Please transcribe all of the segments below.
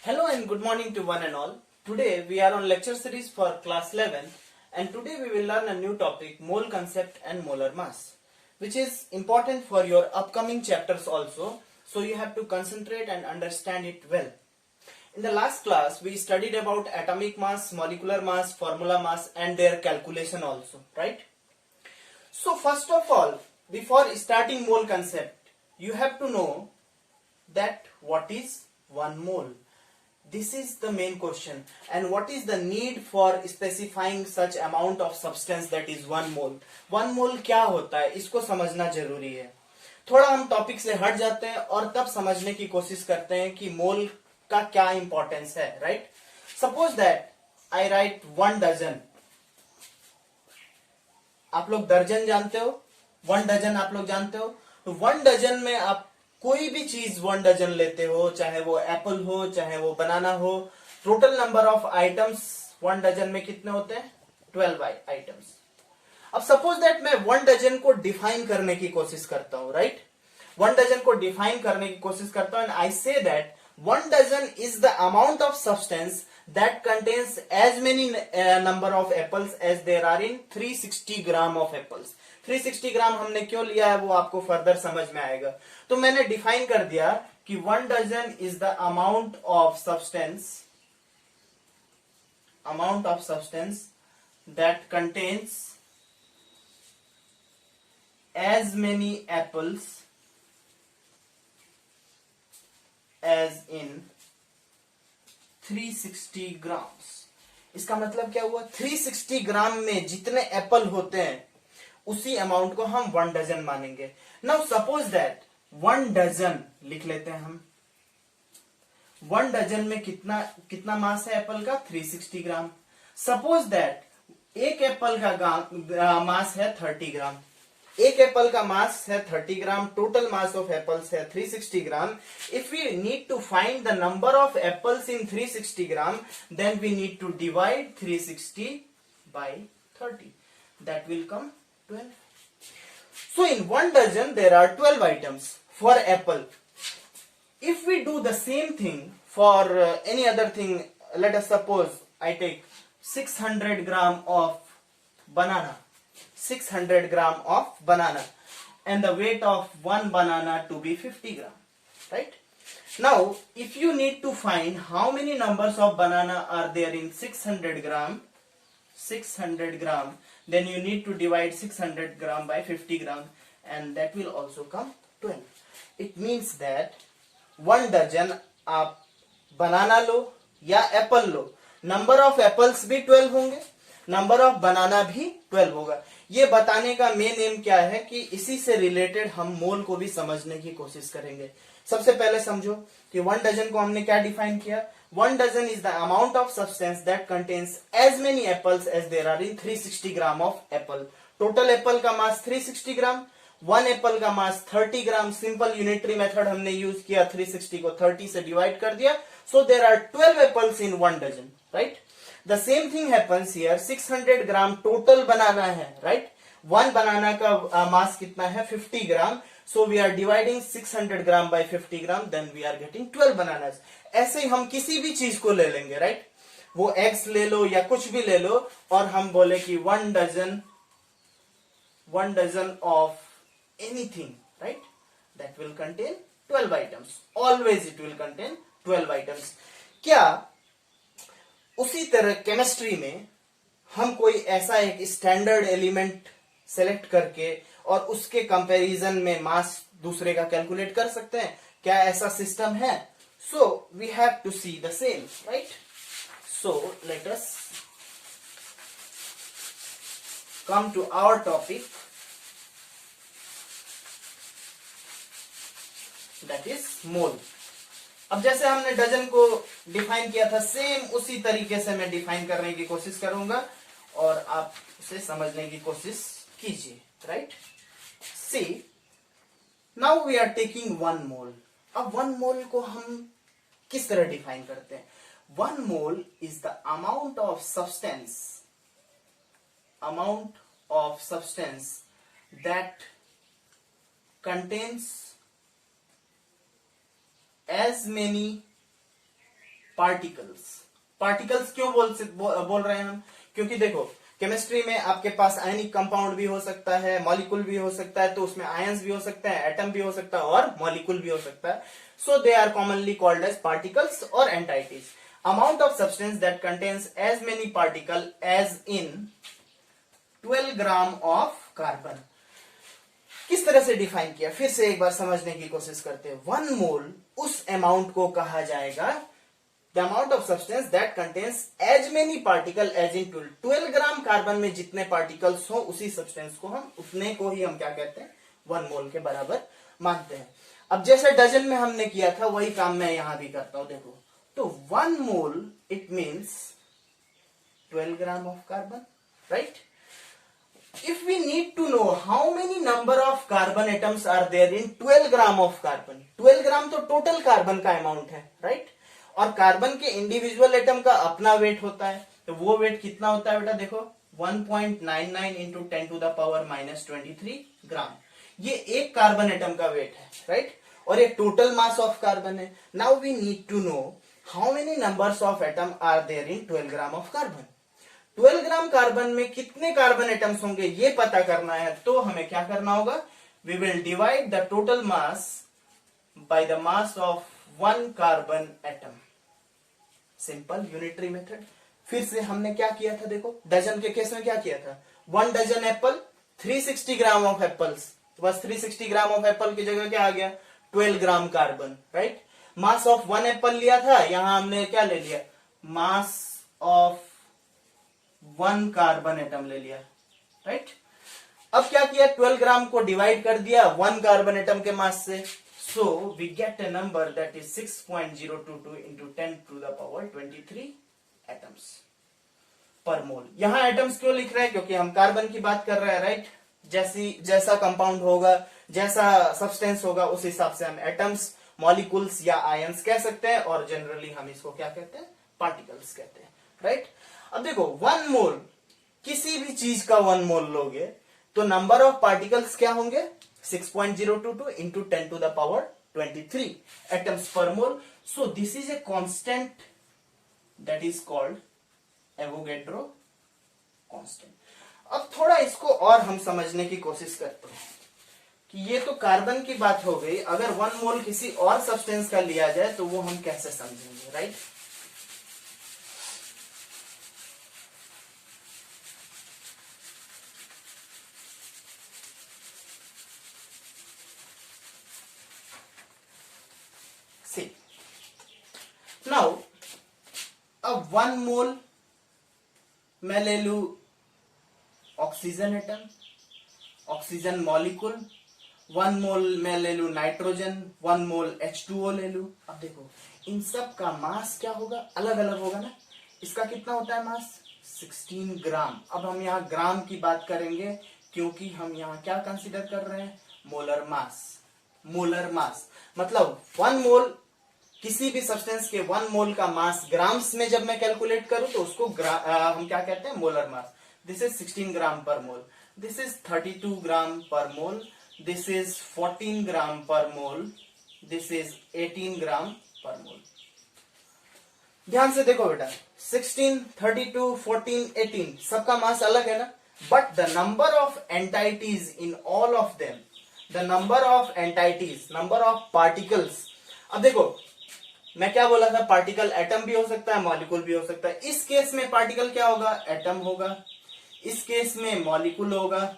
Hello and good morning to one and all. Today we are on lecture series for class 11 and today we will learn a new topic, mole concept and molar mass, which is important for your upcoming chapters also, so you have to concentrate and understand it well. In the last class we studied about atomic mass, molecular mass, formula mass and their calculation also, right? So first of all, before starting mole concept, you have to know that what is 1 mole. This is the main question, and what is the need for specifying such amount of substance that is 1 mole. 1 mole क्या होता है, इसको समझना जरूरी है. थोड़ा हम topic से हट जाते हैं और तब समझने की कोशिश करते हैं कि मोल का क्या इंपॉर्टेंस है, right? Suppose that I write 1 dozen. आप लोग दर्जन जानते हो, 1 डजन आप लोग जानते हो. तो 1 डजन में आप कोई भी चीज 1 डजन लेते हो, चाहे वो एप्पल हो चाहे वो बनाना हो. Total number of items 1 dozen में कितने होते हैं? 12 आइटम्स. अब सपोज दैट मैं 1 डजन को डिफाइन करने की कोशिश करता हूं, राइट? 1 डजन को डिफाइन करने की कोशिश करता हूं and I say that 1 dozen is the amount of substance that contains as many number of apples as there are in 360 gram of apples. 360 ग्राम हमने क्यों लिया है वो आपको फर्दर समझ में आएगा. तो मैंने डिफाइन कर दिया कि 1 dozen is the amount of substance that contains as many apples as in 360 grams. इसका मतलब क्या हुआ? 360 ग्राम में जितने एप्पल होते हैं उसी अमाउंट को हम 1 डजन मानेंगे. नाउ सपोज दैट 1 डजन लिख लेते हैं हम. 1 डजन में कितना मास है एप्पल का? 360 ग्राम. सपोज दैट एक एप्पल का मास है 30 ग्राम. एक एप्पल का मास है 30 gram. Total mass of apples है 360 gram. If we need to find the number of apples in 360 gram, then we need to divide 360 by 30. That will come 12. So in 1 dozen there are 12 items for apple. If we do the same thing for any other thing, let us suppose I take 600 gram of banana. 600 gram of banana and the weight of one banana to be 50 gram, right? Now if you need to find how many numbers of banana are there in 600 gram, then you need to divide 600 gram by 50 gram and that will also come 12. It means that 1 dozen आप बनाना लो या Apple low, number of apples भी 12 होंगे, number of बनाना भी 12 होगा. ये बताने का main M क्या है कि इसी से रिलेटेड हम मोल को भी समझने की कोशिश करेंगे. सबसे पहले समझो कि 1 डजन को हमने क्या डिफाइन किया. 1 dozen is the amount of substance that contains as many apples as there are in 360 gram of apple. Total apple का मास 360 ग्राम. 1 एप्पल का mass 30 gram. Simple unitary method हमने यूज किया, 360 को 30 से डिवाइड कर दिया. So there are 12 apples in 1 dozen, right? The same thing happens here. 600 gram total banana है, right? 1 बनाना का मास कितना है? 50 ग्राम. So we are dividing 600 gram by 50 gram, then we are getting 12 bananas. ऐसे ही हम किसी भी चीज को ले लेंगे, राइट? वो एग्स ले लो या कुछ भी ले लो और हम बोले कि 1 dozen of anything, right? That will contain 12 items. Always it will contain 12 items. क्या उसी तरह केमिस्ट्री में हम कोई ऐसा एक स्टैंडर्ड एलिमेंट सेलेक्ट करके और उसके कंपैरिजन में मास दूसरे का कैलकुलेट कर सकते हैं? क्या ऐसा सिस्टम है? So we have to see the same, right? So let us come to our topic, that is mole. अब जैसे हमने डजन को डिफाइन किया था, सेम उसी तरीके से मैं डिफाइन करने की कोशिश करूंगा और आप उसे समझने की कोशिश कीजिए, right? See, now we are taking 1 mole. अब 1 मोल को हम किस तरह डिफाइन करते हैं? 1 mole is the amount of substance that contains as many particles. Particles क्यों बोल रहे हैं हम? क्योंकि देखो केमिस्ट्री में आपके पास आयनिक कंपाउंड भी हो सकता है, मॉलिक्यूल भी हो सकता है, तो उसमें आयंस भी हो सकता है, एटम भी हो सकता है और मॉलिक्यूल भी हो सकता है। So they are commonly called as particles और entities. Amount of substance that contains as many particle as in 12 gram of carbon. किस तरह से डिफाइन किया, फिर से एक बार समझने की कोशिश करते हैं। 1 मोल उस अमाउंट को कहा जाएगा, the amount of substance that contains as many particle as in 12 gram carbon में जितने पार्टिकल्स हो उसी सब्सटेंस को हम उतने को ही हम क्या कहते हैं, 1 मोल के बराबर मानते हैं। अब जैसे डजन में हमने किया था वही काम मैं यहां भी करता हूं। देखो तो 1 mole it means 12 gram of carbon, right? If we need to know how many number of carbon atoms are there in 12 gram of carbon, 12 ग्राम तो टोटल कार्बन का अमाउंट है, राइट? और कार्बन के इंडिविजुअल एटम का अपना wait होता है, तो वो वेट कितना होता है बेटा? देखो 1.99 into 10 to the power -23 gram, ये एक कार्बन एटम का वेट है, राइट? और ये टोटल मास ऑफ कार्बन है। Now we need to know how many numbers of atom are there in 12 gram of carbon. 12 gram carbon में कितने carbon atoms होंगे ये पता करना है, तो हमें क्या करना होगा? We will divide the total mass by the mass of 1 carbon atom. Simple unitary method. फिर से हमने क्या किया था? देखो डजन के केस में क्या किया था? 1 dozen apple, 360 gram of apples, बस 360 ग्राम ऑफ एप्पल की जगह क्या आ गया? 12 gram carbon, right? Mass of 1 Apple लिया था, यहां हमने क्या ले लिया? मास ऑफ 1 कार्बन एटम ले लिया, राइट? अब क्या किया? 12 ग्राम को डिवाइड कर दिया 1 कार्बन एटम के मास से, so we get a number that is 6.022 into 10 to the power 23 atoms per mole. यहां एटम्स क्यों लिख रहे हैं? क्योंकि हम कार्बन की बात कर रहे हैं, राइट? जैसा कंपाउंड होगा, जैसा सब्सटेंस होगा, उस हिसाब से हम एटम्स, मॉलिक्यूल्स या आयंस कह सकते हैं, और जनरली हम इसको क्या कहते हैं? पार्टिकल्स कहते हैं, राइट? अब देखो 1 मोल, किसी भी चीज का 1 मोल लोगे तो नंबर ऑफ पार्टिकल्स क्या होंगे? 6.022 into 10 to the power 23 atoms per mole. So this is a constant that is called Avogadro constant. अब थोड़ा इसको और हम समझने की कोशिश करते हैं कि ये तो कार्बन की बात हो गई, अगर 1 मोल किसी और सब्सटेंस का लिया जाए तो वो हम कैसे समझेंगे, राइट? नाउ अब 1 मोल मैं ले लू ऑक्सीजन एटम, ऑक्सीजन मॉलिक्यूल, 1 मोल मैं ले लू नाइट्रोजन, 1 मोल H2O ले लू। अब देखो इन सब का मास क्या होगा? अलग अलग होगा ना। इसका कितना होता है मास? 16 ग्राम। अब हम यहाँ ग्राम की बात करेंगे क्योंकि हम यहाँ क्या कंसीडर कर रहे हैं? Molar mass. मोलर मास मतलब 1 मोल, किसी भी सब्सटेंस के 1 मोल का मास ग्राम्स में जब मैं कैलकुलेट करूं तो उसको हम क्या कहते हैं? Molar mass. This is 16 gram per mole, this is 32 gram per mole, this is 14 gram per mole, this is 18 gram per मोल। ध्यान से देखो बेटा, 16, 32, 14, 18 सबका मास अलग है ना, but the number of entities in all of them, the number of entities, number of particles. अब देखो मैं क्या बोला था? पार्टिकल एटम भी हो सकता है, मॉलिक्यूल भी हो सकता है। इस केस में पार्टिकल क्या होगा? एटम होगा। इस केस में मॉलिक्यूल होगा,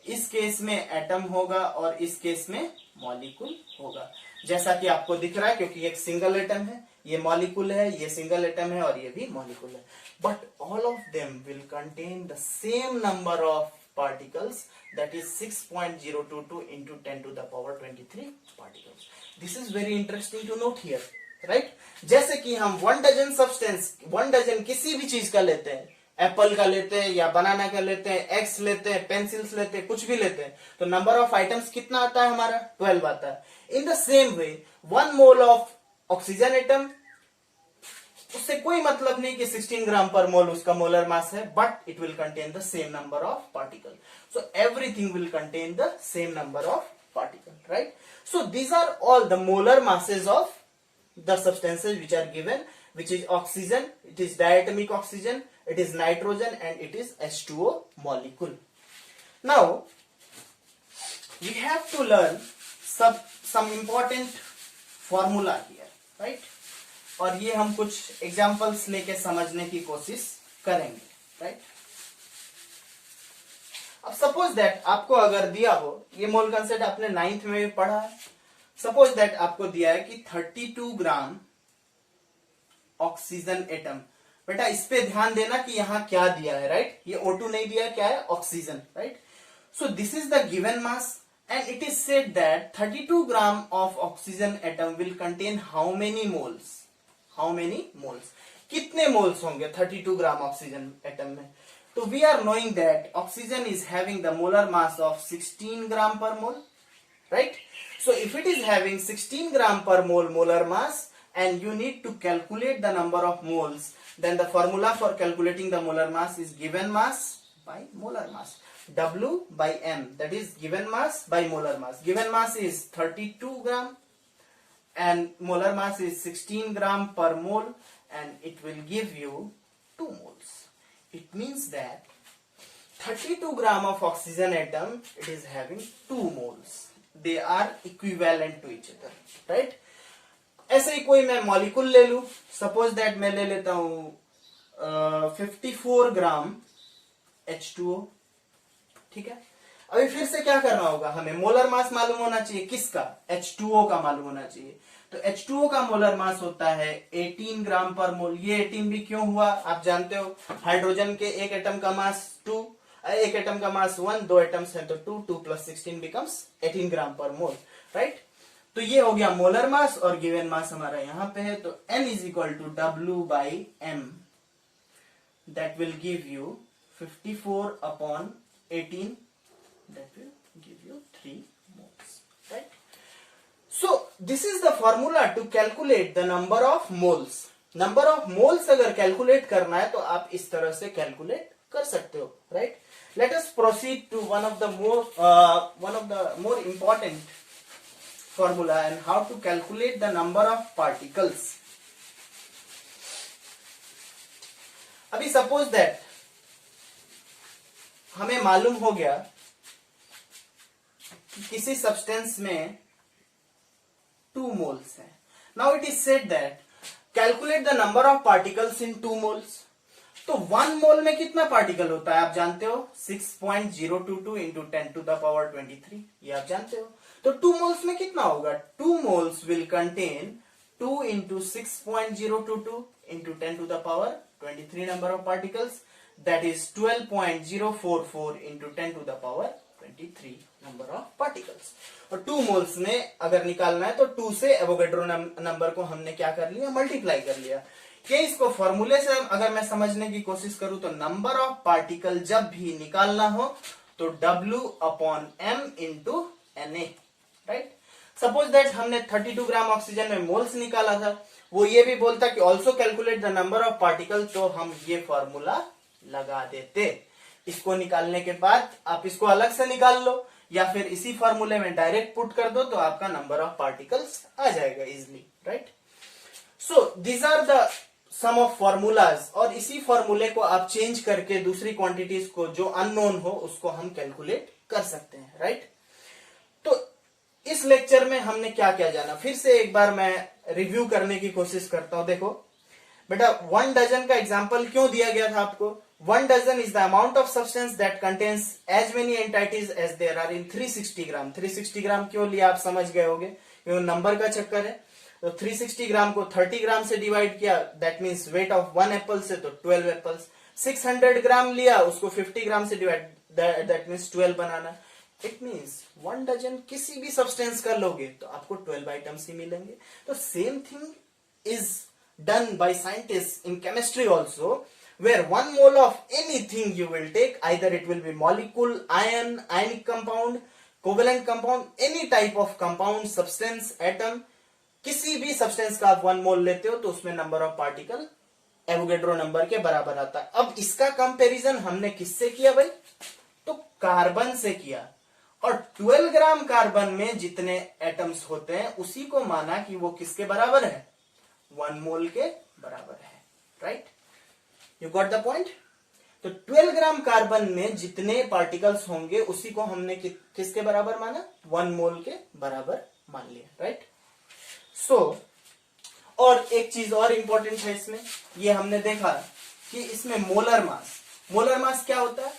इस केस में एटम होगा, और इस केस में मॉलिक्यूल होगा। जैसा कि आपको दिख रहा है, क्योंकि एक सिंगल एटम है, ये मॉलिक्यूल है, ये सिंगल एटम है, और ये भी मॉलिक्यूल है। But all of them will contain the same number of particles, that is 6.022 into 10 to the power 23 particles. This is very interesting to note here, right? जैसे कि हम 1 डजन सब्सटेंस, 1 डजन किसी भी चीज का लेते हैं, एप्पल का लेते हैं या बनाना का लेते हैं, एग्स लेते हैं, पेंसिल्स लेते हैं, कुछ भी लेते हैं, तो नंबर ऑफ आइटम्स कितना आता है हमारा? 12 आता है। In the same way 1 mole of oxygen atom, उससे कोई मतलब नहीं कि 16 ग्राम पर मोल उसका मोलर मास है, but it will contain the same number of particle. So everything will contain the same number of particle, right? So these are all the molar masses of the substances which are given which is oxygen, it is diatomic oxygen, it is nitrogen, and it is H2O molecule. Now we have to learn some important formula here, right? और ये हम कुछ examples लेके समझने की कोशिश करेंगे, right? अब सपोज दैट आपको अगर दिया हो, ये मोल कंसेप्ट आपने 9th में भी पढ़ा है, सपोज दैट आपको दिया है कि 32 ग्राम ऑक्सीजन एटम। बेटा इस पे ध्यान देना कि यहां क्या दिया है, राइट? ये O2 नहीं दिया है, क्या है? Oxygen, right? So this is the given mass and it is said that 32 gram of oxygen atom will contain how many moles? How many moles? कितने moles होंगे 32 ग्राम ऑक्सीजन एटम में? तो we are knowing that oxygen is having the molar mass of 16 gram per mole, right? So if it is having 16 gram per mole molar mass and you need to calculate the number of moles, then the formula for calculating the molar mass is given mass by molar mass. W by M, that is given mass by molar mass. Given mass is 32 gram and molar mass is 16 gram per mole, and it will give you 2 moles. It means that 32 gram of oxygen atom, it is having 2 moles. They are equivalent to each other, right? ऐसे ही कोई मैं molecule ले लू, suppose that मैं ले लेता हूं 54 ग्राम H2O, ठीक है? अभी फिर से क्या करना होगा, हमें मोलर मास मालूम होना चाहिए, किसका? H2O का मालूम होना चाहिए। तो H2O का मोलर मास होता है 18 ग्राम पर मोल। ये 18 भी क्यों हुआ आप जानते हो, हाइड्रोजन के एक एटम का मास 2, एक एटम का मास 1, 2 एटम्स हैं तो 2, 2 + 16 बिकम्स 18 ग्राम पर मोल, राइट? तो ये हो गया मोलर मास और गिवन मास हमारा यहां पे है। तो N = W by M, that will give you 54/18, that will give you 3 moles, right? So this is the formula to calculate the number of moles. Number of moles अगर calculate करना है तो आप इस तरह से कैलकुलेट कर सकते हो, right? Let us proceed to one of the more important formula and how to calculate the number of particles. अभी सपोज दैट हमें मालूम हो गया कि किसी सब्सटेंस में 2 moles है। Now it is said that calculate the number of particles in 2 moles. तो 1 mole में कितना पार्टिकल होता है आप जानते हो, 6.022 into 10⁻23, ये आप जानते हो। तो 2 moles में कितना होगा, 2 moles will contain 2 into 6.022 into 10⁻23 number of particles, that is 12.044 into 10⁻23 number of particles. और 2 moles में अगर निकालना है तो 2 से एवोगैड्रो नंबर को हमने क्या कर लिया, मल्टीप्लाई कर लिया। ये इसको फॉर्मूले से अगर मैं समझने की कोशिश करूं तो नंबर ऑफ पार्टिकल जब भी निकालना हो तो W/M into Na, right? Suppose that हमने 32 ग्राम ऑक्सीजन में मोल्स निकाला था, वो ये भी बोलता कि also calculate the number of particle, तो हम ये फॉर्मूला लगा देते। इसको निकालने के बाद आप इसको अलग से निकाल लो या फिर इसी फॉर्मूले में डायरेक्ट पुट कर दो तो आपका नंबर ऑफ पार्टिकल्स आ जाएगा easily, right? So these are the some of formulas, और इसी फॉर्मूले को आप चेंज करके दूसरी क्वांटिटीज को जो अननोन हो उसको हम कैलकुलेट कर सकते हैं, राइट? तो इस लेक्चर में हमने क्या क्या जाना, फिर से एक बार मैं रिव्यू करने की कोशिश करता हूं। देखो बेटा 1 डजन का एग्जांपल क्यों दिया गया था आपको, 1 dozen is the amount of substance that contains as many entities as there are in 360 ग्राम। 360 ग्राम क्यों लिया आप समझ गए होगे, क्यों नंबर का चक्कर है। तो 360 ग्राम को 30 ग्राम से डिवाइड किया, that means weight of 1 Apple से तो 12 एप्पल्स। 600 ग्राम लिया, उसको 50 ग्राम से divide, that means 12 banana. It means 1 dozen किसी भी सब्सटेंस का लोगे तो आपको 12 आइटम्स ही मिलेंगे। तो same thing is done by scientist in chemistry also, where 1 mole of anything you will take, either it will be molecule, ion, ionic compound, covalent compound, any type of compound, substance, atom, किसी भी substance का आप 1 मोल लेते हो तो उसमें number of particle Avogadro number के बराबर आता है। अब इसका कंपैरिजन हमने किससे किया भाई, तो कार्बन से किया, और 12 ग्राम कार्बन में जितने एटम्स होते हैं उसी को माना कि वो किसके बराबर है, 1 मोल के बराबर है, right? You got the point? तो 12 ग्राम कार्बन में जितने पार्टिकल्स होंगे उसी को हमने किसके बराबर माना? 1 मोल के बराबर मान लिया, राइट? सो और एक चीज और इंपॉर्टेंट है इसमें, ये हमने देखा कि इसमें मोलर मास क्या होता है?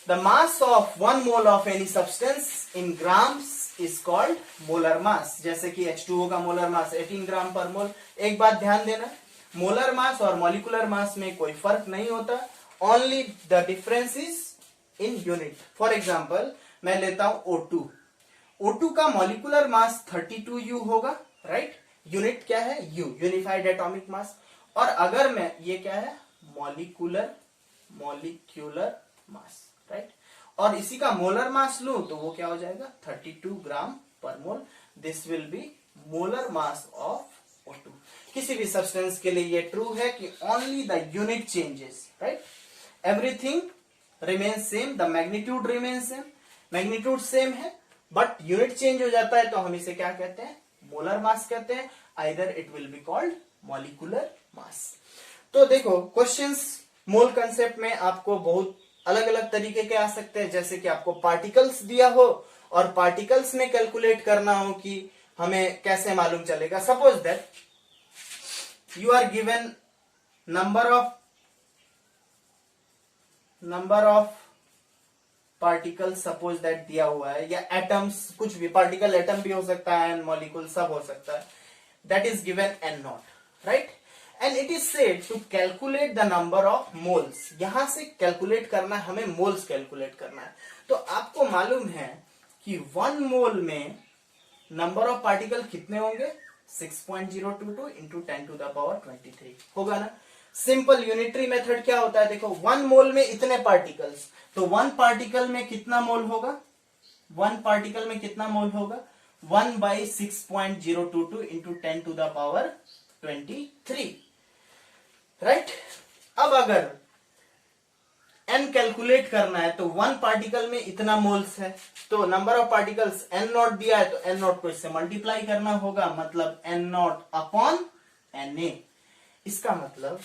The mass of 1 mole of any substance in grams is called molar mass. जैसे कि H2O का मोलर मास 18 ग्राम पर मोल। एक बात ध्यान देना, मोलर मास और मॉलिक्यूलर मास में कोई फर्क नहीं होता, only the difference is in unit. For example मैं लेता हूं O2। O2 का मॉलिक्यूलर मास 32U होगा, राइट? यूनिट क्या है? U, unified atomic mass. और अगर मैं ये क्या है? Molecular mass, right? और इसी का मोलर मास लूं तो वो क्या हो जाएगा? 32 gram per mole. This will be molar mass of O2। किसी भी सब्सटेंस के लिए ये ट्रू है कि only the unit changes, right? Everything remain same, the magnitude remain same, magnitude same है, बट यूनिट चेंज हो जाता है तो हम इसे क्या कहते हैं? मोलर मास कहते हैं। Either it will be called molecular mass. तो देखो क्वेश्चंस मोल कंसेप्ट में आपको बहुत अलग अलग तरीके के आ सकते हैं, जैसे कि आपको पार्टिकल्स दिया हो और पार्टिकल्स में कैलकुलेट करना हो कि हमें कैसे मालूम चलेगा। Suppose that you are given number of particles, suppose that दिया हुआ है, या एटम्स, कुछ भी पार्टिकल, एटम भी हो सकता है, मॉलिक्यूल सब हो सकता है, that is given n0, right? And it is said to calculate the number of moles. यहां से कैलकुलेट करना है, हमें मोल्स कैलकुलेट करना है। तो आपको मालूम है कि 1 मोल में नंबर ऑफ पार्टिकल कितने होंगे? 6.022 इंटू 10⁻23 होगा ना? सिंपल यूनिटरी मेथड क्या होता है? देखो 1 मोल में इतने पार्टिकल्स, तो 1 पार्टिकल में कितना मोल होगा? 1 पार्टिकल में कितना मोल होगा? 1/6.022 इंटू 10⁻23, राइट? अब अगर n कैलकुलेट करना है तो 1 पार्टिकल में इतना मोल्स है, तो नंबर ऑफ पार्टिकल्स n0 दिया है तो n0 को इससे मल्टीप्लाई करना होगा, मतलब n0 अपॉन Na। इसका मतलब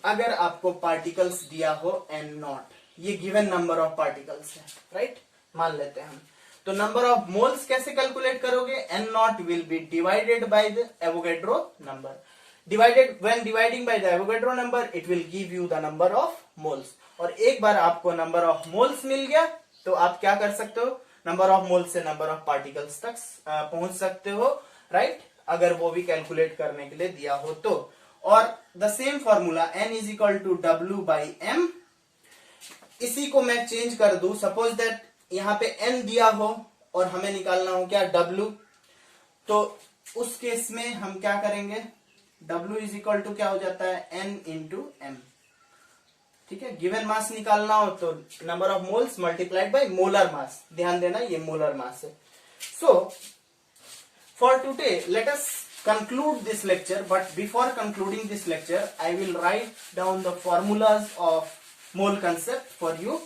अगर आपको पार्टिकल्स दिया हो n0, ये गिवन नंबर ऑफ पार्टिकल्स है, राइट? मान लेते हैं हम। तो नंबर ऑफ मोल्स कैसे कैलकुलेट करोगे? n0 will be divided by the Avogadro number. Divided, when dividing by the Avogadro number it will give you the number of moles. और एक बार आपको नंबर ऑफ मोल्स मिल गया तो आप क्या कर सकते हो? नंबर ऑफ मोल्स से नंबर ऑफ पार्टिकल्स तक पहुंच सकते हो, राइट? अगर वो भी कैलकुलेट करने के लिए दिया हो तो। और the same formula n is equal to W/m, इसी को मैं चेंज कर दूं। सपोज दैट यहां पे n दिया हो और हमें निकालना हो क्या? W। तो उस केस में हम क्या करेंगे? W इज इक्वल टू क्या हो जाता है? n इंटू m, ठीक है? गिवन मास निकालना हो तो number of moles multiplied by molar mass. ध्यान देना ये मोलर मास है। So for today let us conclude this lecture, but before concluding this lecture I will write down the formulas of mole concept for you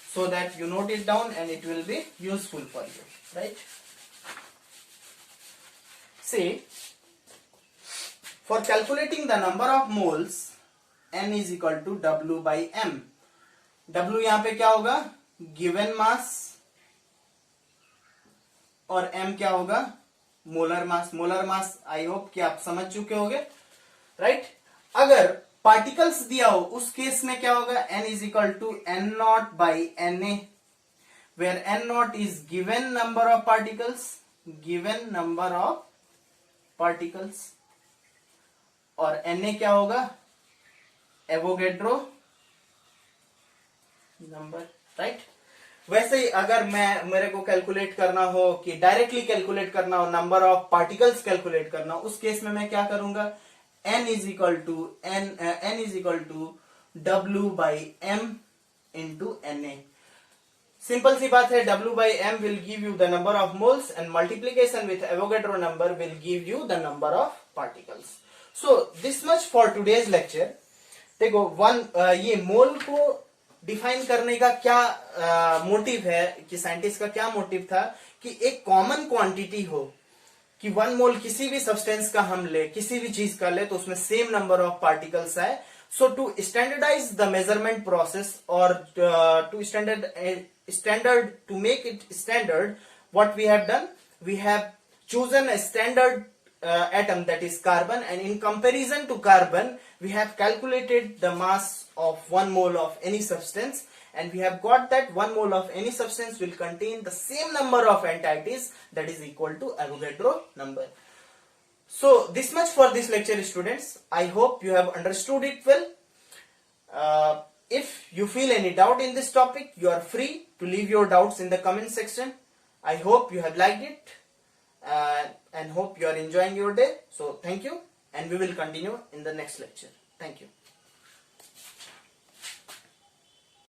so that you note it down and it will be useful for you, right? See, for calculating the number of moles n is equal to W/m। W यहां पे क्या होगा? Given mass, और m क्या होगा? Molar mass. Molar mass I hope कि आप समझ चुके होंगे, राइट? अगर पार्टिकल्स दिया हो उस केस में क्या होगा? n is equal to n0/Na, where n0 is given number of particles, और Na क्या होगा? Avogadro number, right? वैसे ही अगर मेरे को कैलकुलेट करना हो कि डायरेक्टली कैलकुलेट करना हो, नंबर ऑफ पार्टिकल्स कैलकुलेट करना हो, उस केस में मैं क्या करूंगा? n is equal to W/m into Na। Simple सी बात है, W/m will give you the number of moles and multiplication with Avogadro number will give you the number of particles. So this much for today's lecture. देखो ये मोल को define करने का क्या motive है, कि साइंटिस्ट का क्या मोटिव था कि एक कॉमन क्वांटिटी हो कि 1 मोल किसी भी सब्सटेंस का हम ले, किसी भी चीज का ले, तो उसमें सेम नंबर ऑफ पार्टिकल्स आए. So to standardize the measurement process, or to make it standard, what we have done, we have chosen a standard atom, that is carbon, and in comparison to carbon we have calculated the mass of 1 mole of any substance, and we have got that 1 mole of any substance will contain the same number of entities, that is equal to Avogadro number. So this much for this lecture, students. I hope you have understood it well. If you feel any doubt in this topic, you are free to leave your doubts in the comment section. I hope you have liked it and hope you are enjoying your day. So thank you, and we will continue in the next lecture. Thank you.